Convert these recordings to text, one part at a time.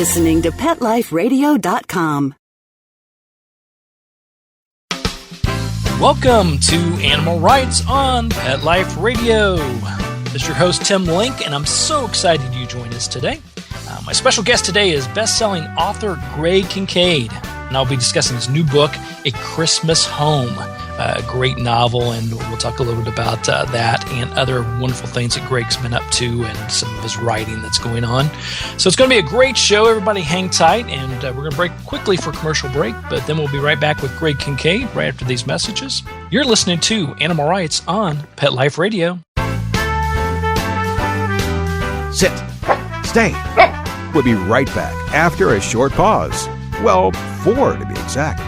listening to PetLifeRadio.com. Welcome to Animal Rights on Pet Life Radio. This is your host, Tim Link, and I'm so excited you joined us today. My special guest today is best-selling author Greg Kincaid, and I'll be discussing his new book, A Christmas Home, a great novel, and we'll talk a little bit about that and other wonderful things that Greg's been up to and some of his writing that's going on. So it's going to be a great show. Everybody hang tight, and we're going to break quickly for a commercial break, but then we'll be right back with Greg Kincaid right after these messages. You're listening to Animal Rights on Pet Life Radio. Sit. Stay. We'll be right back after a short pause. Well, 4 to be exact.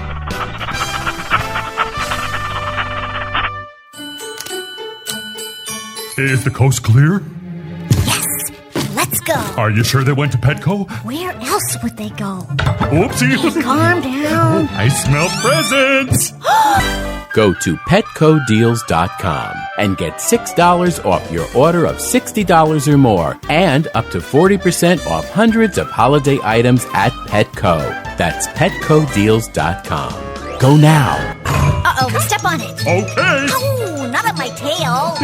Is the coast clear? Yes. Let's go. Are you sure they went to Petco? Where else would they go? Oopsie. Hey, calm down. I smell presents. Go to PetcoDeals.com and get $6 off your order of $60 or more and up to 40% off hundreds of holiday items at Petco. That's PetcoDeals.com. Go now. Uh-oh, step on it. Okay. Oh, not on my tail.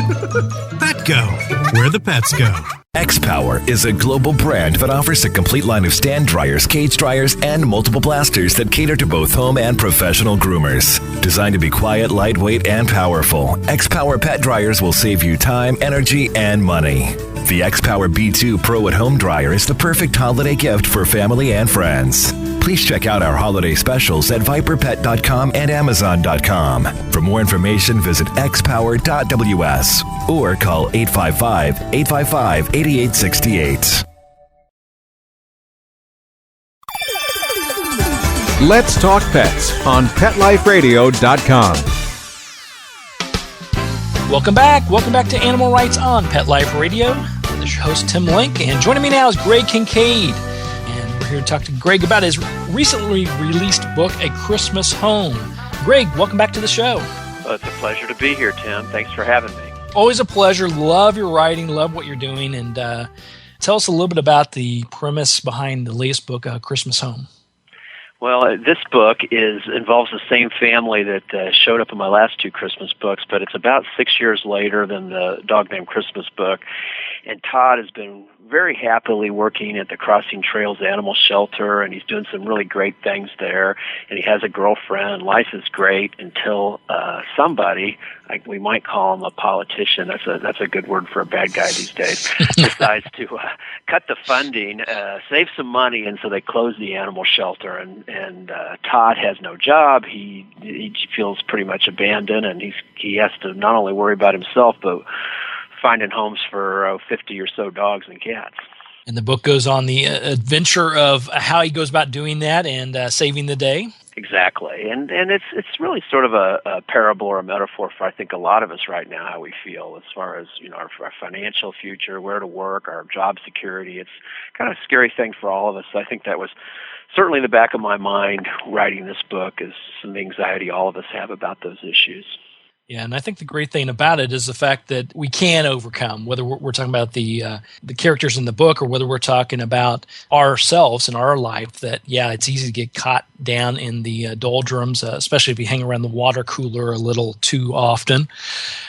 Petco, where the pets go. X-Power is a global brand that offers a complete line of stand dryers, cage dryers, and multiple blasters that cater to both home and professional groomers. Designed to be quiet, lightweight, and powerful, X-Power pet dryers will save you time, energy, and money. The X-Power B2 Pro at Home Dryer is the perfect holiday gift for family and friends. Please check out our holiday specials at viperpet.com and amazon.com. For more information, visit xpower.ws or call 855-855-8868. Let's talk pets on PetLifeRadio.com. Welcome back. Welcome back to Animal Rights on Pet Life Radio. This is your host, Tim Link, and joining me now is Greg Kincaid. And we're here to talk to Greg about his recently released book, A Christmas Home. Greg, welcome back to the show. Well, it's a pleasure to be here, Tim. Thanks for having me. Always a pleasure. Love your writing. Love what you're doing. And tell us a little bit about the premise behind the latest book, A Christmas Home. Well, this book involves the same family that showed up in my last 2 Christmas books, but it's about 6 years later than the Dog Named Christmas book. And Todd has been very happily working at the Crossing Trails Animal Shelter, and he's doing some really great things there. And he has a girlfriend. Life is great until somebody, like we might call him a politician, that's a good word for a bad guy these days, decides to cut the funding, save some money, and so they close the animal shelter. And Todd has no job. He feels pretty much abandoned, and he has to not only worry about himself, but finding homes for 50 or so dogs and cats. And the book goes on the adventure of how he goes about doing that and saving the day. Exactly, and it's really sort of a parable or a metaphor for, I think, a lot of us right now, how we feel as far as, you know, our financial future, where to work, our job security. It's kind of a scary thing for all of us. So I think that was certainly in the back of my mind writing this book, is some anxiety all of us have about those issues. Yeah, and I think the great thing about it is the fact that we can overcome, whether we're talking about the characters in the book or whether we're talking about ourselves in our life, that, yeah, it's easy to get caught down in the doldrums, especially if you hang around the water cooler a little too often.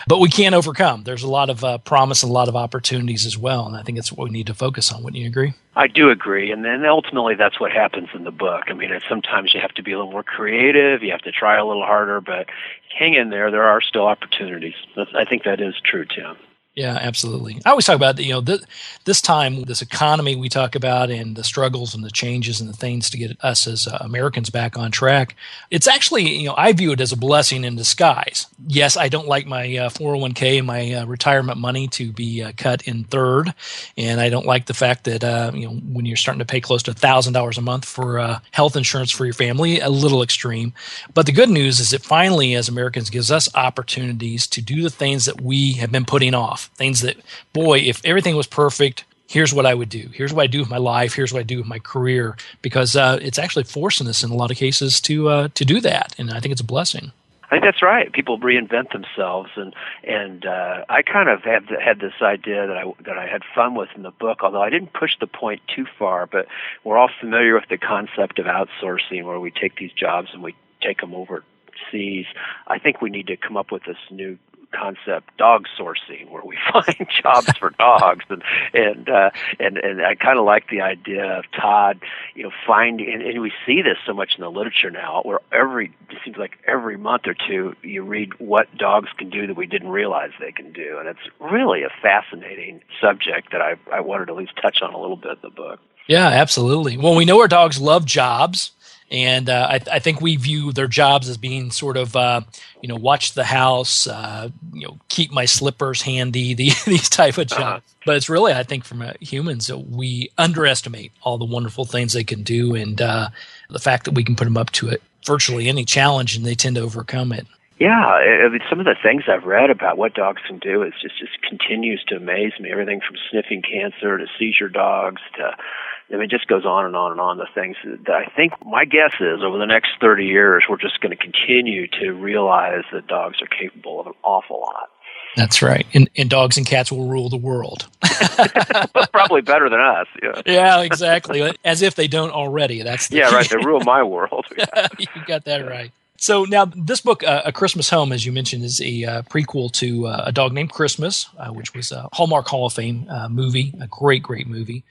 But we can overcome. There's a lot of promise and a lot of opportunities as well, and I think it's what we need to focus on. Wouldn't you agree? I do agree, and then ultimately that's what happens in the book. I mean, sometimes you have to be a little more creative, you have to try a little harder, but hang in there. There are still opportunities. I think that is true, Tim. Yeah, absolutely. I always talk about, this time, this economy we talk about and the struggles and the changes and the things to get us as Americans back on track. It's actually, I view it as a blessing in disguise. Yes, I don't like my 401k and my retirement money to be cut in third. And I don't like the fact that, when you're starting to pay close to $1,000 a month for health insurance for your family, a little extreme. But the good news is it finally, as Americans, gives us opportunities to do the things that we have been putting off. Things that, boy, if everything was perfect, here's what I would do. Here's what I do with my life. Here's what I do with my career. Because it's actually forcing us in a lot of cases to do that. And I think it's a blessing. I think that's right. People reinvent themselves, and I kind of had this idea that I had fun with in the book. Although I didn't push the point too far, but we're all familiar with the concept of outsourcing, where we take these jobs and we take them overseas. I think we need to come up with this new concept, dog sourcing, where we find jobs for dogs, and I kind of like the idea of Todd, finding, and we see this so much in the literature now, where it seems like every month or two you read what dogs can do that we didn't realize they can do, and it's really a fascinating subject that I wanted to at least touch on a little bit in the book. Yeah, absolutely. Well, we know our dogs love jobs. And I think we view their jobs as being sort of, watch the house, keep my slippers handy, these type of jobs. But it's really, I think, from humans, we underestimate all the wonderful things they can do, and the fact that we can put them up to it virtually any challenge, and they tend to overcome it. Yeah, I mean, some of the things I've read about what dogs can do is just continues to amaze me. Everything from sniffing cancer to seizure dogs to, it just goes on and on and on. The things that I think, my guess is over the next 30 years, we're just going to continue to realize that dogs are capable of an awful lot. That's right. And dogs and cats will rule the world. Probably better than us. Yeah. Yeah, exactly. As if they don't already. That's the right. They rule my world. Yeah. You got that right. So now this book, A Christmas Home, as you mentioned, is a prequel to A Dog Named Christmas, which was a Hallmark Hall of Fame movie, a great, great movie.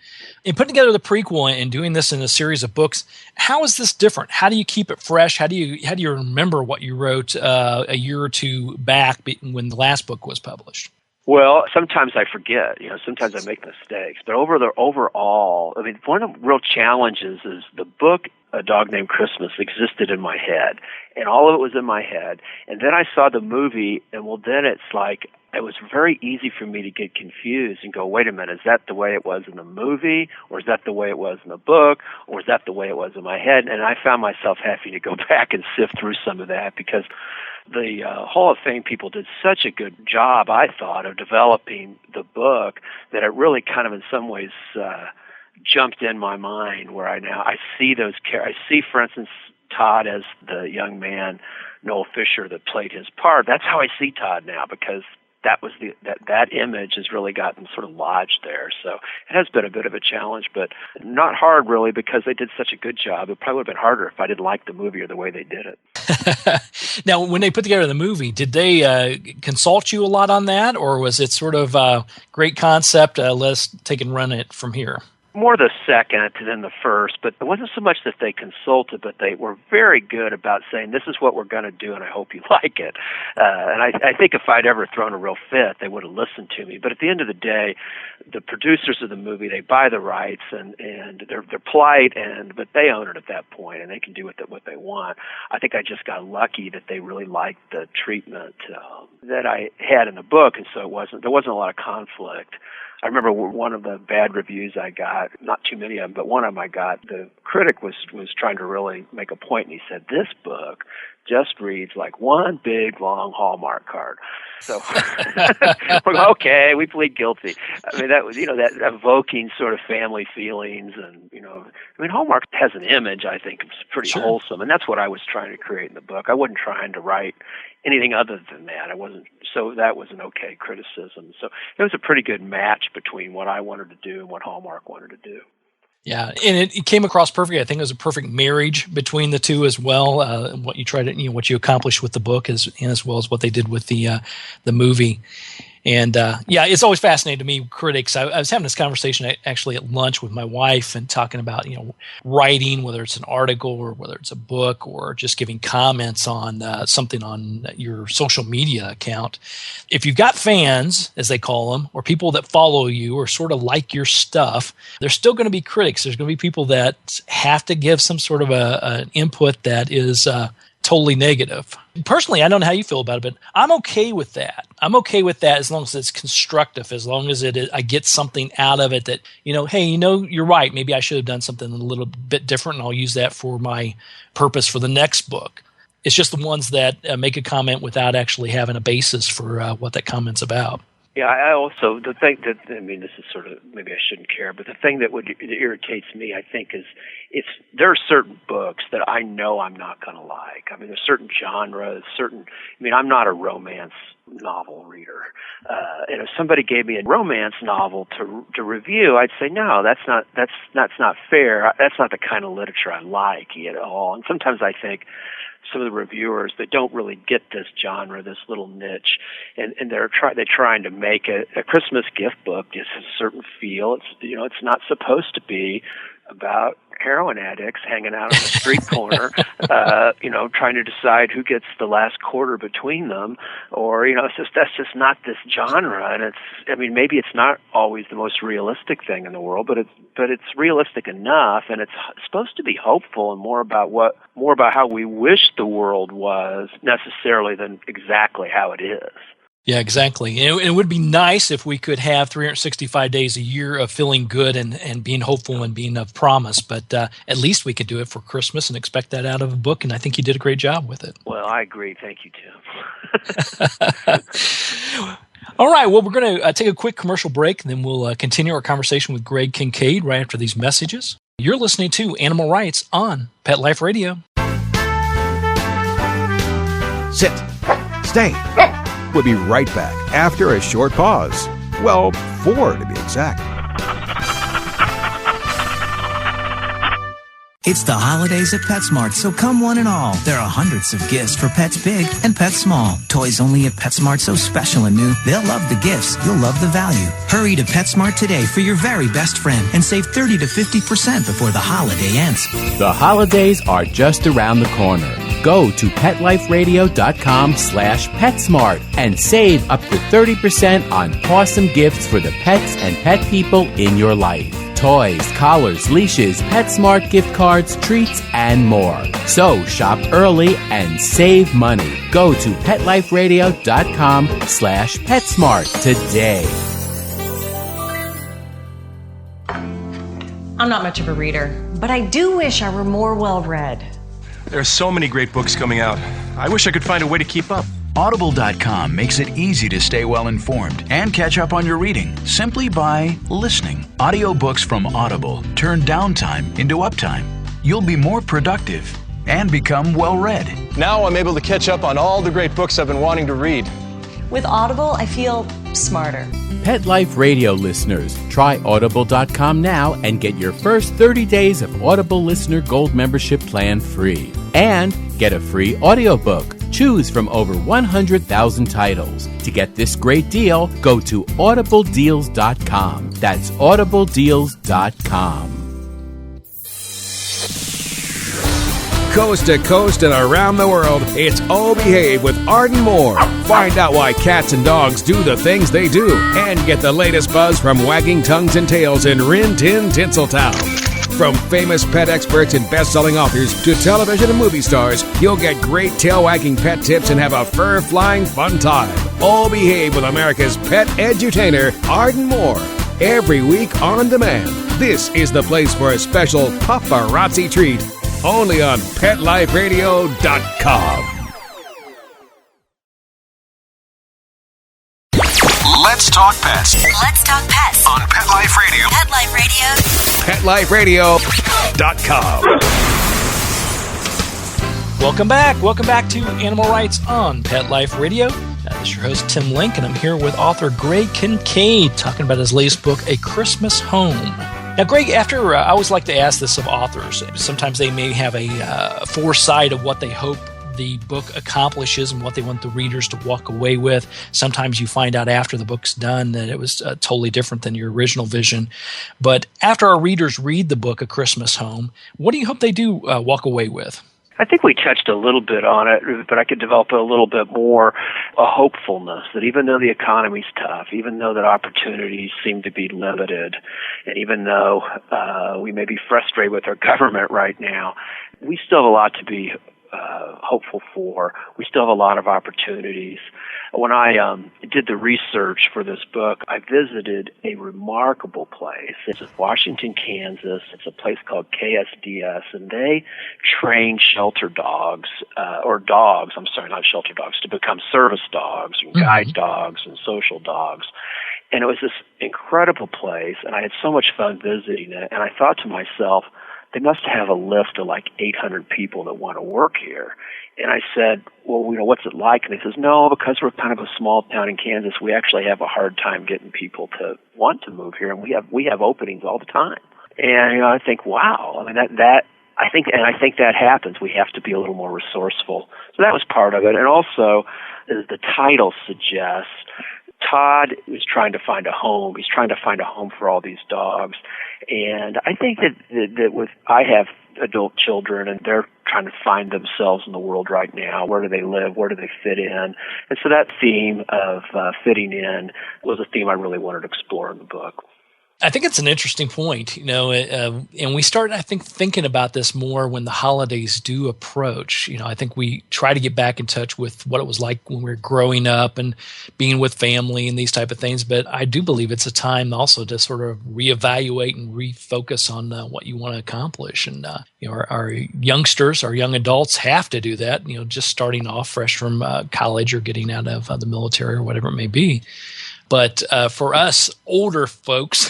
In putting together the prequel and doing this in a series of books, how is this different? How do you keep it fresh? How do you remember what you wrote a year or two back when the last book was published? Well, sometimes I forget. Sometimes I make mistakes. But overall, one of the real challenges is the book A Dog Named Christmas existed in my head, and all of it was in my head. And then I saw the movie, and then it's like it was very easy for me to get confused and go, wait a minute, is that the way it was in the movie, or is that the way it was in the book, or is that the way it was in my head? And I found myself having to go back and sift through some of that, because the Hall of Fame people did such a good job, I thought, of developing the book that it really kind of in some ways jumped in my mind, where I see those I see, for instance, Todd as the young man, Noel Fisher, that played his part. That's how I see Todd now, because that was that image has really gotten sort of lodged there. So it has been a bit of a challenge, but not hard really, because they did such a good job. It probably would have been harder if I didn't like the movie or the way they did it. Now, when they put together the movie, did they consult you a lot on that, or was it sort of a great concept, let's take and run it from here? More the second than the first, but it wasn't so much that they consulted, but they were very good about saying, this is what we're going to do, and I hope you like it. And I think if I'd ever thrown a real fit, they would have listened to me. But at the end of the day, the producers of the movie, they buy the rights, and they're polite, but they own it at that point, and they can do with it what they want. I think I just got lucky that they really liked the treatment that I had in the book, and so there wasn't a lot of conflict. I remember one of the bad reviews I got, not too many of them, but one of them I got, the critic was trying to really make a point, and he said, this book just reads like one big, long Hallmark card. So, okay, we plead guilty. That was, that evoking sort of family feelings, and, Hallmark has an image, I think, it's pretty wholesome, and that's what I was trying to create in the book. I wasn't trying to write anything other than that. So that was an okay criticism. So it was a pretty good match between what I wanted to do and what Hallmark wanted to do. Yeah, and it came across perfectly. I think it was a perfect marriage between the two as well. What you tried to, what you accomplished with the book, as well as what they did with the movie. And it's always fascinating to me, critics. I was having this conversation actually at lunch with my wife, and talking about writing, whether it's an article or whether it's a book, or just giving comments on something on your social media account. If you've got fans, as they call them, or people that follow you or sort of like your stuff, there's still going to be critics. There's going to be people that have to give some sort of an input that is totally negative. Personally, I don't know how you feel about it, but I'm okay with that. I'm okay with that as long as it's constructive, as long as I get something out of it that, hey, you're right. Maybe I should have done something a little bit different, and I'll use that for my purpose for the next book. It's just the ones that make a comment without actually having a basis for what that comment's about. Yeah, I also, the thing that, I mean, this is sort of, maybe I shouldn't care, but the thing that irritates me, I think, is there are certain books that I know I'm not going to like. I mean, there's certain genres, I'm not a romance novel reader. And if somebody gave me a romance novel to review, I'd say, no, that's not fair. That's not the kind of literature I like at all. And sometimes I think, some of the reviewers that don't really get this genre, this little niche, and they're trying to make a Christmas gift book just has a certain feel. It's not supposed to be about heroin addicts hanging out on the street corner, trying to decide who gets the last quarter between them, or that's just not this genre. And maybe it's not always the most realistic thing in the world, but it's realistic enough, and it's supposed to be hopeful and more about how we wish the world was necessarily than exactly how it is. Yeah, exactly. And it would be nice if we could have 365 days a year of feeling good and being hopeful and being of promise. But at least we could do it for Christmas and expect that out of a book. And I think you did a great job with it. Well, I agree. Thank you, Tim. All right. Well, we're going to take a quick commercial break, and then we'll continue our conversation with Greg Kincaid right after these messages. You're listening to Animal Rights on Pet Life Radio. Sit. Stay. We'll be right back after a short pause. Well, 4 to be exact. It's the holidays at PetSmart, so come one and all. There are hundreds of gifts for pets big and pets small. Toys only at PetSmart, so special and new. They'll love the gifts. You'll love the value. Hurry to PetSmart today for your very best friend and save 30 to 50% before the holiday ends. The holidays are just around the corner. Go to PetLifeRadio.com/PetSmart and save up to 30% on awesome gifts for the pets and pet people in your life. Toys, collars, leashes, PetSmart gift cards, treats, and more. So shop early and save money. Go to PetLifeRadio.com/PetSmart today. I'm not much of a reader, but I do wish I were more well-read. There are so many great books coming out. I wish I could find a way to keep up. Audible.com makes it easy to stay well informed and catch up on your reading simply by listening. Audiobooks from Audible turn downtime into uptime. You'll be more productive and become well read. Now I'm able to catch up on all the great books I've been wanting to read. With Audible, I feel smarter. Pet Life Radio listeners, try Audible.com now and get your first 30 days of Audible Listener Gold membership plan free. And get a free audiobook. Choose from over 100,000 titles. To get this great deal, go to audibledeals.com. That's audibledeals.com. Coast to coast and around the world, it's Oh Behave with Arden Moore. Find out why cats and dogs do the things they do and get the latest buzz from wagging tongues and tails in Rin Tin Tinseltown. From famous pet experts and best-selling authors to television and movie stars, you'll get great tail-wagging pet tips and have a fur-flying fun time. Oh Behave with America's pet edutainer, Arden Moore. Every week on demand. This is the place for a special paparazzi treat. Only on PetLifeRadio.com. Let's talk pets. Let's talk pets On Pet Life Radio. Pet Life Radio. PetLifeRadio.com. Welcome back. Welcome back to Animal Rights on Pet Life Radio. This is your host, Tim Link, and I'm here with author Greg Kincaid talking about his latest book, A Christmas Home. Now, Greg, after I always like to ask this of authors. Sometimes they may have a foresight of what they hope the book accomplishes and what they want the readers to walk away with. Sometimes you find out after the book's done that it was totally different than your original vision. But after our readers read the book, A Christmas Home, what do you hope they do walk away with? I think we touched a little bit on it, but I could develop a little bit more, a hopefulness that even though the economy's tough, even though that opportunities seem to be limited, and even though we may be frustrated with our government right now, we still have a lot to be hopeful for. We still have a lot of opportunities. When I did the research for this book, I visited a remarkable place. It's in Washington, Kansas. It's a place called KSDS, and they train shelter dogs, not shelter dogs, to become service dogs and guide dogs and social dogs. And it was this incredible place, and I had so much fun visiting it. And I thought to myself, they must have a list of like 800 people that want to work here. And I said, well, what's it like? And he says, no, because we're kind of a small town in Kansas, we actually have a hard time getting people to want to move here, and we have openings all the time. And I think, wow, I mean I think that happens. We have to be a little more resourceful. So that was part of it. And also, as the title suggests, Todd is trying to find a home. He's trying to find a home for all these dogs. And I think that I have adult children, and they're trying to find themselves in the world right now. Where do they live? Where do they fit in? And so that theme of fitting in was a theme I really wanted to explore in the book. I think it's an interesting point, and we started, I think, thinking about this more when the holidays do approach. I think we try to get back in touch with what it was like when we were growing up and being with family and these type of things. But I do believe it's a time also to sort of reevaluate and refocus on what you want to accomplish. And our youngsters, our young adults have to do that. Just starting off fresh from college or getting out of the military or whatever it may be. But for us older folks,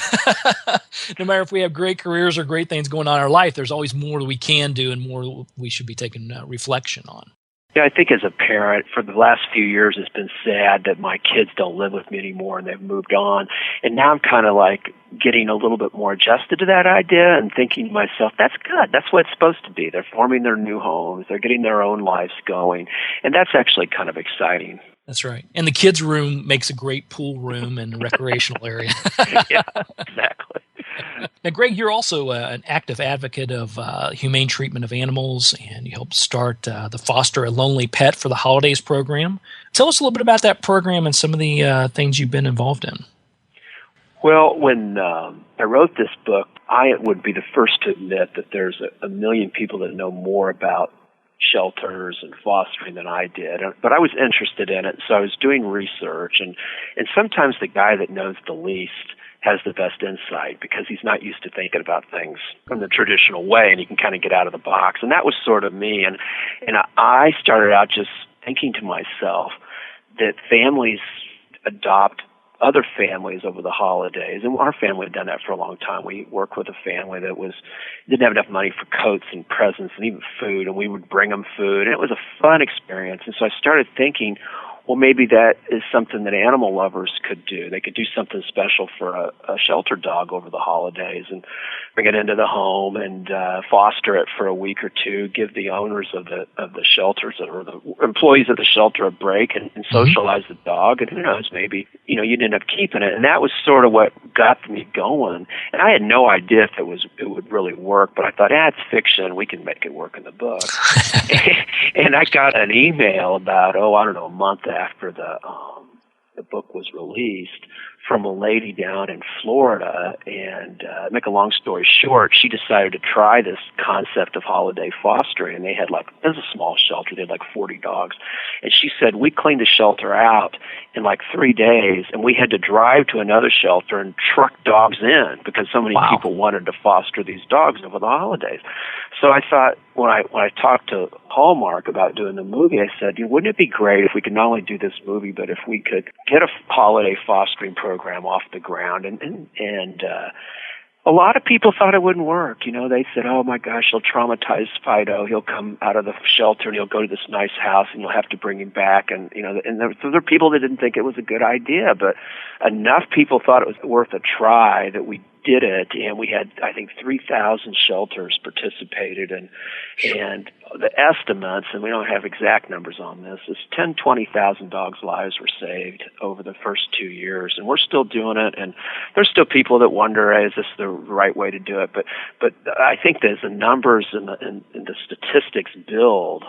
no matter if we have great careers or great things going on in our life, there's always more we can do and more we should be taking reflection on. Yeah, I think as a parent, for the last few years, it's been sad that my kids don't live with me anymore and they've moved on. And now I'm kind of like getting a little bit more adjusted to that idea and thinking to myself, that's good. That's what it's supposed to be. They're forming their new homes. They're getting their own lives going. And that's actually kind of exciting. That's right. And the kids' room makes a great pool room and recreational area. Yeah, exactly. Now, Greg, you're also an active advocate of humane treatment of animals, and you helped start the Foster a Lonely Pet for the Holidays program. Tell us a little bit about that program and some of the things you've been involved in. Well, when I wrote this book, I would be the first to admit that there's a million people that know more about shelters and fostering than I did, but I was interested in it, so I was doing research, and sometimes the guy that knows the least has the best insight because he's not used to thinking about things from the traditional way, and he can kind of get out of the box, and that was sort of me, and I started out just thinking to myself that families adopt other families over the holidays, and our family had done that for a long time. We worked with a family that didn't have enough money for coats and presents and even food, and we would bring them food, and it was a fun experience. And so I started thinking, well, maybe that is something that animal lovers could do. They could do something special for a shelter dog over the holidays and bring it into the home and foster it for a week or two, give the owners of the shelters or the employees of the shelter a break and socialize the dog. And who knows, maybe, you'd end up keeping it. And that was sort of what got me going. And I had no idea if it would really work, but I thought, it's fiction. We can make it work in the book. And I got an email about, a month after the book was released from a lady down in Florida, and make a long story short, she decided to try this concept of holiday fostering, and it was a small shelter, they had 40 dogs, and she said, we cleaned the shelter out in 3 days, and we had to drive to another shelter and truck dogs in because so many people wanted to foster these dogs over the holidays. So I thought, when I talked to Hallmark about doing the movie, I said, wouldn't it be great if we could not only do this movie, but if we could get a holiday fostering program off the ground? And a lot of people thought it wouldn't work. They said, oh my gosh, he'll traumatize Fido. He'll come out of the shelter and he'll go to this nice house and you'll have to bring him back. And there were people that didn't think it was a good idea, but enough people thought it was worth a try that we did it, and we had, I think, 3,000 shelters participated, and the estimates, and we don't have exact numbers on this, is 20,000 dogs' lives were saved over the first 2 years, and we're still doing it, and there's still people that wonder, is this the right way to do it? But I think as the numbers and the statistics build,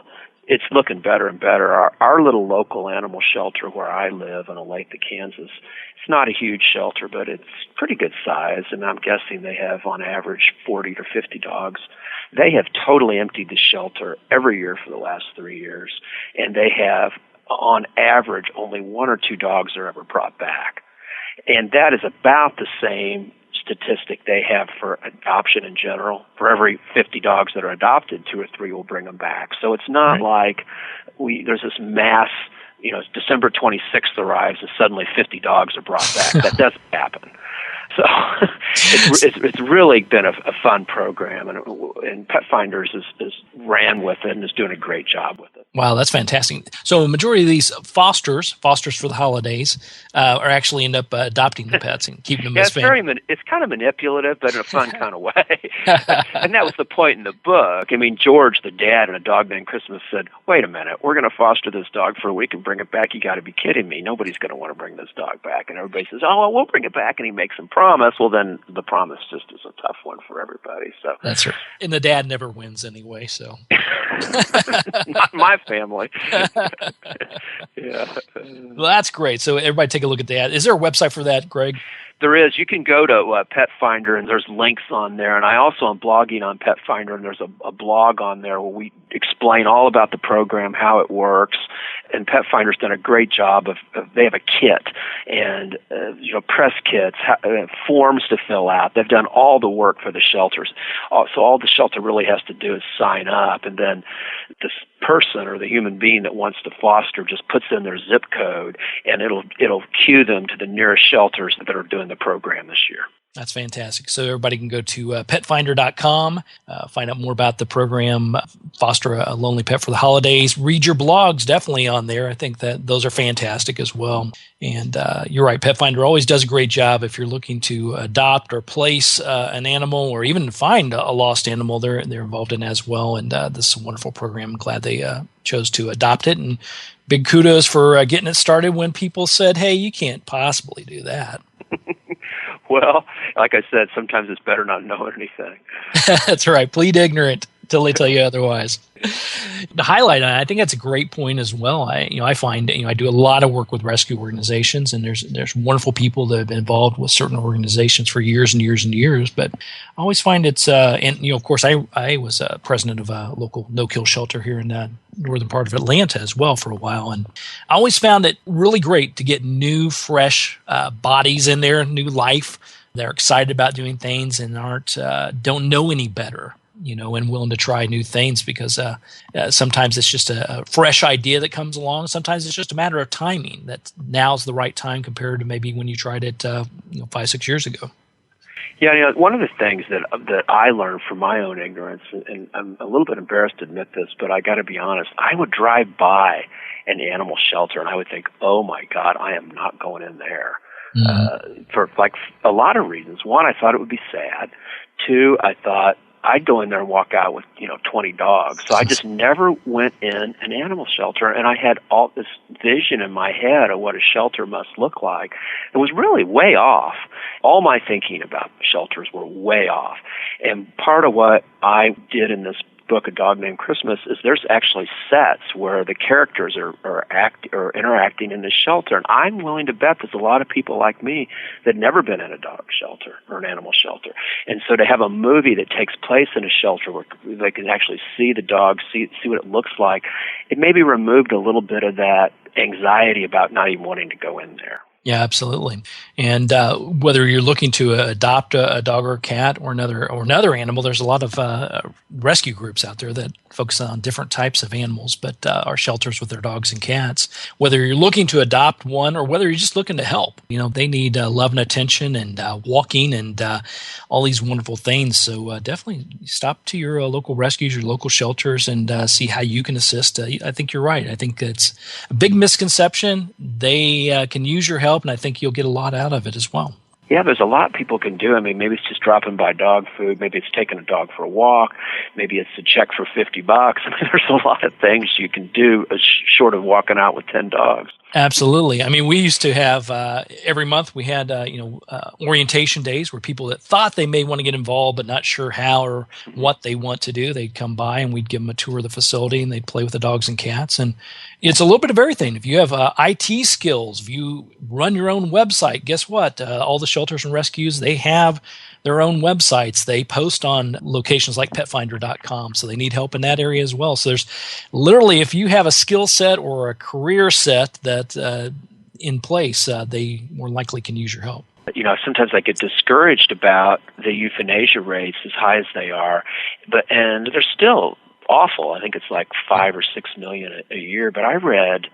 it's looking better and better. Our little local animal shelter where I live in Olathe, Kansas, it's not a huge shelter, but it's pretty good size, and I'm guessing they have on average 40 or 50 dogs They have totally emptied the shelter every year for the last 3 years, and they have, on average, only 1 or 2 dogs are ever brought back. And that is about the same statistic they have for adoption in general. For every 50 dogs that are adopted, 2 or 3 will bring them back. So it's not like there's this mass, December 26th arrives and suddenly 50 dogs are brought back. That doesn't happen. So it's really been a fun program, and Pet Finders is ran with it and is doing a great job with it. Wow, that's fantastic. So a majority of these fosters for the holidays, are actually end up adopting the pets and keeping them as family. It's kind of manipulative, but in a fun kind of way. And that was the point in the book. I mean, George, the dad in A Dog Named Christmas, said, wait a minute, we're going to foster this dog for a week and bring it back. You got to be kidding me. Nobody's going to want to bring this dog back. And everybody says, oh, well, we'll bring it back. And he makes them promise. Well, then the promise just is a tough one for everybody. So that's right. And the dad never wins anyway, so. Not my family. Yeah. Well, that's great. So everybody take a look at that. Is there a website for that, Greg? There is. You can go to Pet Finder, and there's links on there. And I also am blogging on Pet Finder, and there's a blog on there where we explain all about the program, how it works. And Pet Finder's done a great job of they have a kit and press kits, forms to fill out. They've done all the work for the shelters. So all the shelter really has to do is sign up, and then this person or the human being that wants to foster just puts in their zip code, and it'll cue them to the nearest shelters that are doing the program this year. That's fantastic. So everybody can go to petfinder.com, find out more about the program, foster a lonely pet for the holidays. Read your blogs definitely on there. I think that those are fantastic as well. And you're right, Pet Finder always does a great job. If you're looking to adopt or place an animal or even find a lost animal, they're involved in as well. And this is a wonderful program. I'm glad they chose to adopt it. And big kudos for getting it started when people said, hey, you can't possibly do that. Well, like I said, sometimes it's better not knowing anything. That's right. Plead ignorant till they tell you otherwise. The highlight, I think that's a great point as well. I find I do a lot of work with rescue organizations, and there's wonderful people that have been involved with certain organizations for years and years and years. But I always find it's and of course I was president of a local no-kill shelter here in the northern part of Atlanta as well for a while, and I always found it really great to get new, fresh bodies in there, new life. They're excited about doing things and don't know any better. And willing to try new things because sometimes it's just a fresh idea that comes along. Sometimes it's just a matter of timing. That now's the right time compared to maybe when you tried it 5-6 years ago. Yeah, one of the things that I learned from my own ignorance, and I'm a little bit embarrassed to admit this, but I got to be honest, I would drive by an animal shelter and I would think, oh my God, I am not going in there. Mm-hmm. For like a lot of reasons. One, I thought it would be sad. Two, I thought I'd go in there and walk out with 20 dogs. So I just never went in an animal shelter, and I had all this vision in my head of what a shelter must look like. It was really way off. All my thinking about shelters were way off. And part of what I did in this book, A Dog Named Christmas, is there's actually sets where the characters are interacting in the shelter. And I'm willing to bet there's a lot of people like me that never been in a dog shelter or an animal shelter. And so to have a movie that takes place in a shelter where they can actually see the dog, see what it looks like, it maybe removed a little bit of that anxiety about not even wanting to go in there. Yeah, absolutely. And whether you're looking to adopt a dog or a cat or another animal, there's a lot of rescue groups out there that focus on different types of animals, but are shelters with their dogs and cats. Whether you're looking to adopt one or whether you're just looking to help, they need love and attention and walking and all these wonderful things. So definitely stop to your local rescues, your local shelters, and see how you can assist. I think you're right. I think it's a big misconception. They can use your help, and I think you'll get a lot out of it as well. Yeah, there's a lot people can do. I mean, maybe it's just dropping by dog food. Maybe it's taking a dog for a walk. Maybe it's a check for $50. I mean, there's a lot of things you can do short of walking out with 10 dogs. Absolutely. I mean, we used to have every month we had orientation days where people that thought they may want to get involved but not sure how or what they want to do, they'd come by and we'd give them a tour of the facility and they'd play with the dogs and cats. And it's a little bit of everything. If you have IT skills, if you run your own website, guess what? All the shelters and rescues, they have their own websites. They post on locations like petfinder.com, so they need help in that area as well. So there's literally, if you have a skill set or a career set that in place, they more likely can use your help. Sometimes I get discouraged about the euthanasia rates as high as they are, and they're still awful. I think it's like 5 or 6 million a year, but I read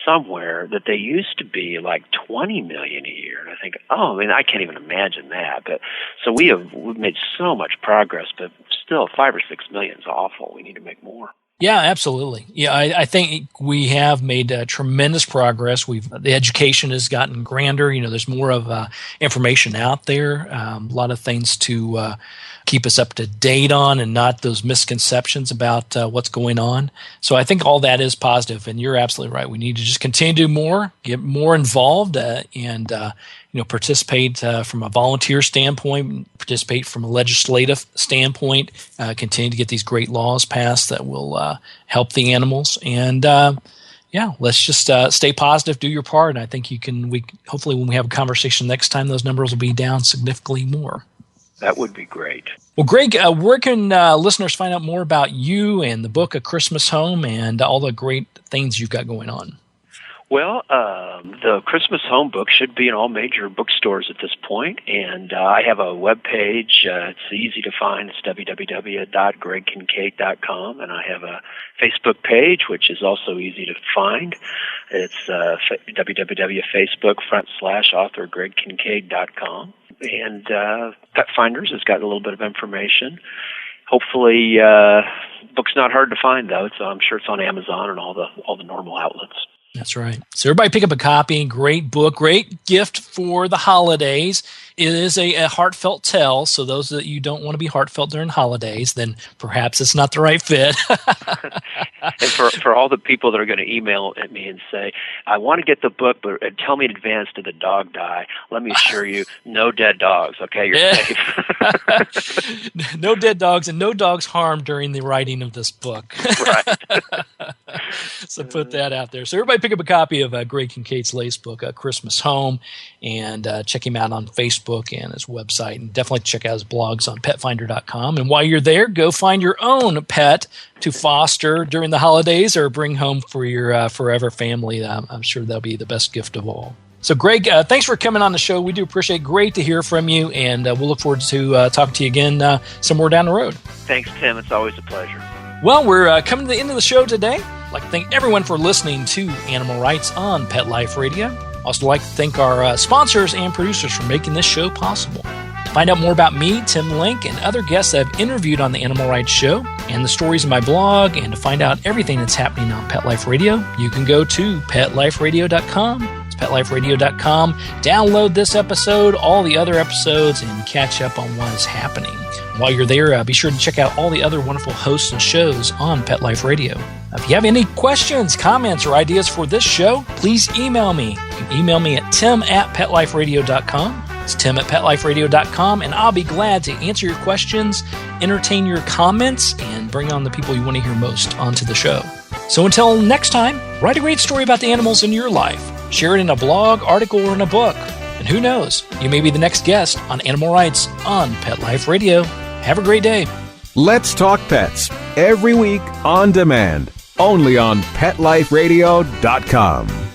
somewhere that they used to be like 20 million a year. And I think, I can't even imagine that. But so we've made so much progress, but still 5 or 6 million is awful. We need to make more. Yeah, absolutely. Yeah, I think we have made tremendous progress. The education has gotten grander. There's more of information out there, a lot of things to keep us up to date on and not those misconceptions about what's going on. So I think all that is positive, and you're absolutely right. We need to just continue to do more, get more involved, and participate from a volunteer standpoint, participate from a legislative standpoint, continue to get these great laws passed that will help the animals. And let's just stay positive, do your part. And I think hopefully when we have a conversation next time, those numbers will be down significantly more. That would be great. Well, Greg, where can listeners find out more about you and the book, A Christmas Home, and all the great things you've got going on? Well, the Christmas Home book should be in all major bookstores at this point, and I have a web page. It's easy to find. It's www.gregkincaid.com, and I have a Facebook page, which is also easy to find. It's www.facebook.com/author.gregkincaid.com. And Pet Finders has got a little bit of information. Hopefully, book's not hard to find, though, so I'm sure it's on Amazon and all the normal outlets. That's right. So everybody pick up a copy. Great book, great gift for the holidays. It is a heartfelt tale, so those that you don't want to be heartfelt during holidays, then perhaps it's not the right fit. And for all the people that are going to email at me and say, I want to get the book, but tell me in advance, did the dog die? Let me assure you, no dead dogs, okay? You're safe. No dead dogs and no dogs harmed during the writing of this book. Right. So put that out there. So everybody pick up a copy of Greg Kincaid's latest book, Christmas Home, and check him out on Facebook and his website. And definitely check out his blogs on petfinder.com. And while you're there, go find your own pet to foster during the holidays or bring home for your forever family. I'm sure that'll be the best gift of all. So, Greg, thanks for coming on the show. We do appreciate it. Great to hear from you, and we'll look forward to talking to you again somewhere down the road. Thanks, Tim. It's always a pleasure. Well, we're coming to the end of the show today. I'd like to thank everyone for listening to Animal Rights on Pet Life Radio. Also like to thank our sponsors and producers for making this show possible. To find out more about me, Tim Link, and other guests that I've interviewed on the Animal Rights Show, and the stories in my blog, and to find out everything that's happening on Pet Life Radio, you can go to PetLifeRadio.com. It's PetLifeRadio.com. Download this episode, all the other episodes, and catch up on what is happening. While you're there, be sure to check out all the other wonderful hosts and shows on Pet Life Radio. If you have any questions, comments, or ideas for this show, please email me. You can email me at tim@petliferadio.com. It's tim@petliferadio.com, and I'll be glad to answer your questions, entertain your comments, and bring on the people you want to hear most onto the show. So until next time, write a great story about the animals in your life. Share it in a blog, article, or in a book. And who knows, you may be the next guest on Animal Rights on Pet Life Radio. Have a great day. Let's Talk Pets, every week on demand, only on PetLifeRadio.com.